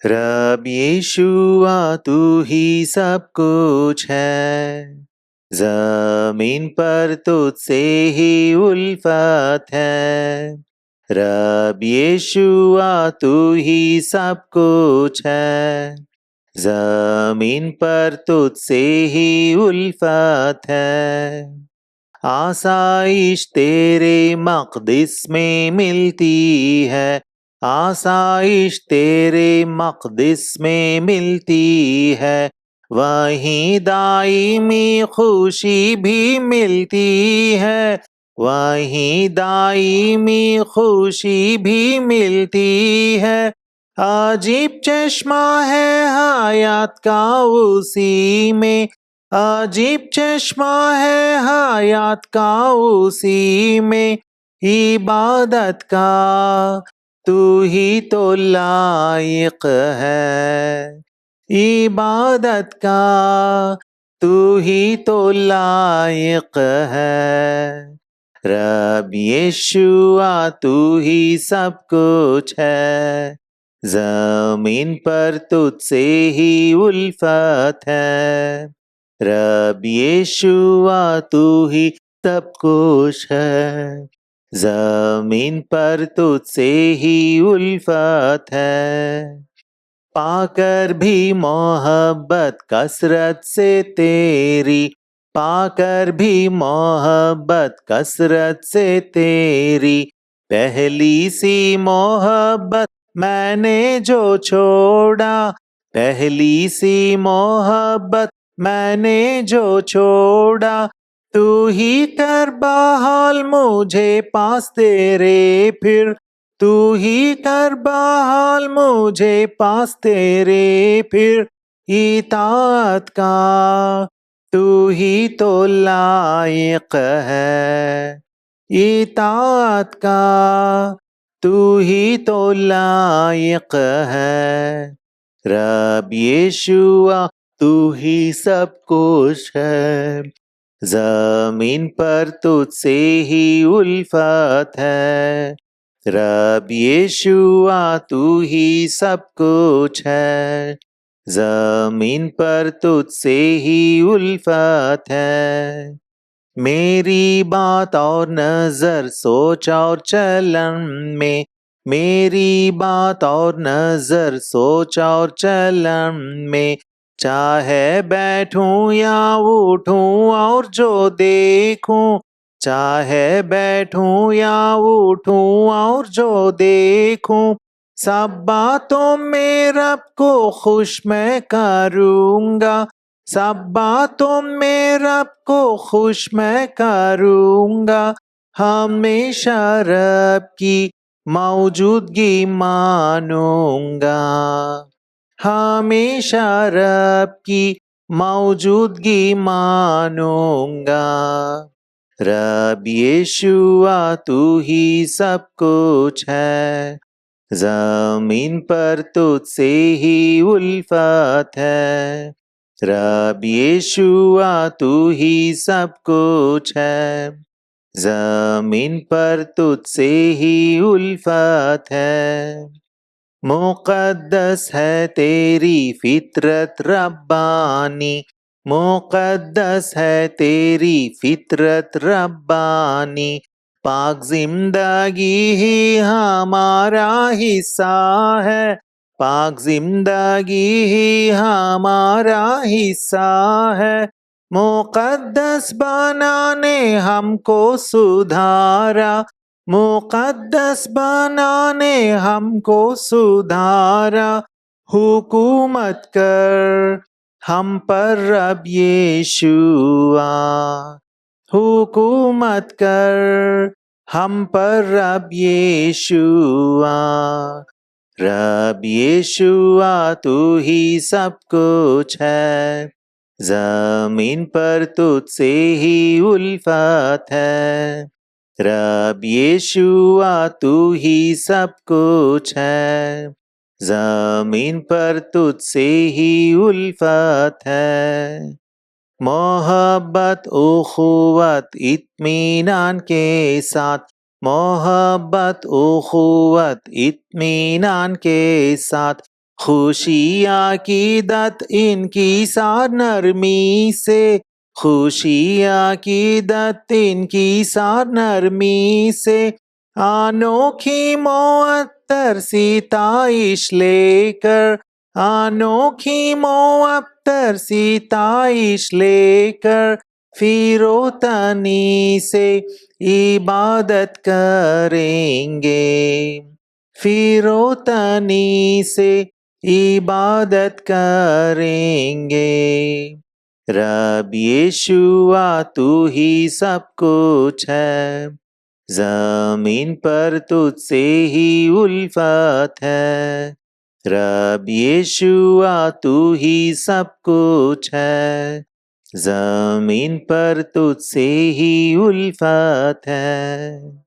रब यीशुआ तू ही सब कुछ है, जमीन पर तुझसे ही उल्फत है। रब यीशुआ तू ही सब कुछ है, जमीन पर तुझसे ही उल्फत है। आसाइश तेरे मक़दिस में मिलती है, आसाइश तेरे मक़दिस में मिलती है, वहीं दायमी खुशी भी मिलती है, वहीं दायमी खुशी भी मिलती है। अजीब चश्मा है हयात का उसी में, अजीब चश्मा है हयात का उसी में, इबादत का तू ही तो लायक है, इबादत का तू ही तो लायक है। रब यीशुआ तू ही सब कुछ है, जमीन पर तुझसे ही उल्फत है। रब यीशुआ तू ही सब कुछ है, जमीन पर तुझसे ही उल्फत है। पाकर भी मोहब्बत कसरत से तेरी, पाकर भी मोहब्बत कसरत से तेरी, पहली सी मोहब्बत मैंने जो छोड़ा, पहली सी मोहब्बत मैंने जो छोड़ा, तू ही कर बहाल मुझे पास तेरे फिर, तू ही कर बहाल मुझे पास तेरे फिर। इताअत का तू ही तो लायक है, इताअत का तू ही तो लायक है। रब यीशुआ तू ही सब कुछ है, जमीन पर तुझसे ही उल्फत है। रब यीशुआ तू ही सब कुछ है, जमीन पर तुझसे ही उल्फत है। मेरी बात और नजर सोच और चलन में, मेरी बात और नजर सोच और चलन में, चाहे बैठूं या उठूं और जो देखूं, चाहे बैठूं या उठूं और जो देखूं, सब बातों में रब को खुश मैं करूंगा, सब बातों में रब को खुश मैं करूंगा। हमेशा रब की मौजूदगी मानूंगा, हमेशा रब की मौजूदगी मानूंगा। रब यीशुआ तू ही सब कुछ है, जमीन पर तुझसे ही उल्फत है। रब यीशुआ तू ही सब कुछ है, जमीन पर तुझसे ही उल्फत है। मुक़द्दस है तेरी फितरत रब्बानी, मुक़द्दस है तेरी फितरत रब्बानी, पाक जिंदगी ही हमारा हिस्सा है, पाक जिंदगी ही हमारा हिस्सा है। मुक़द्दस बनाने हमको सुधारा, मुक़द्दस बनाने हमको सुधारा। हुकूमत कर हम पर रब यीशुआ, हुकूमत कर हम पर रब यीशुआ। रब यीशुआ तू ही सब कुछ है, जमीन पर तुझसे ही उल्फत है। रब यीशुआ तू ही सब कुछ है, जमीन पर तुझसे ही उल्फत है। मोहब्बत उखुवत इत्मीनान के साथ, मोहब्बत उखुवत इत्मीनान के साथ, खुशियाँ की दत इनकी सार नरमी से, खुशियाँ की दत इनकी सार नरमी से, अनोखी मुअत्तर सिताइश लेकर, अनोखी मुअत्तर सिताइश लेकर, फिरोतनी से इबादत करेंगे, फिरोतनी से इबादत करेंगे। रब यीशुआ तू ही सब कुछ है, जमीन पर तुझसे ही उल्फत है। रब यीशुआ तू ही सब कुछ है, जमीन पर तुझसे ही उल्फत है।